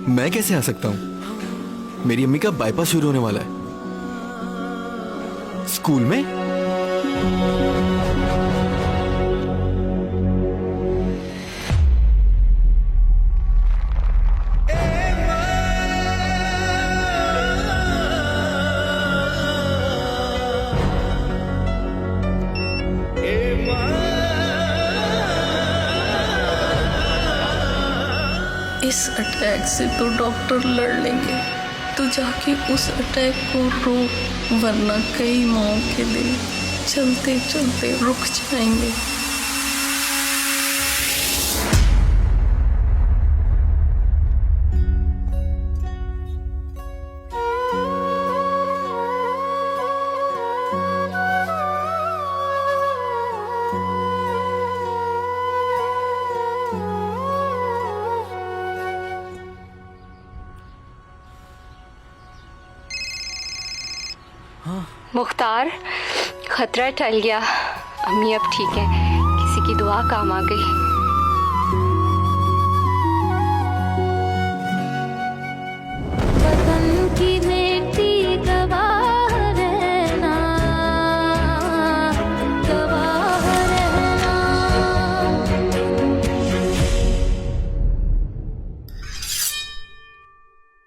मैं कैसे आ सकता हूँ? मेरी अम्मी का बाईपास शुरू होने वाला है। स्कूल में? इस अटैक से तो डॉक्टर लड़ लेंगे, तो जाके उस अटैक को रोक, वरना कई माओं के दिल चलते चलते रुक जाएंगे। मुख्तार, खतरा टल गया। अम्मी अब ठीक है, किसी की दुआ काम आ गई।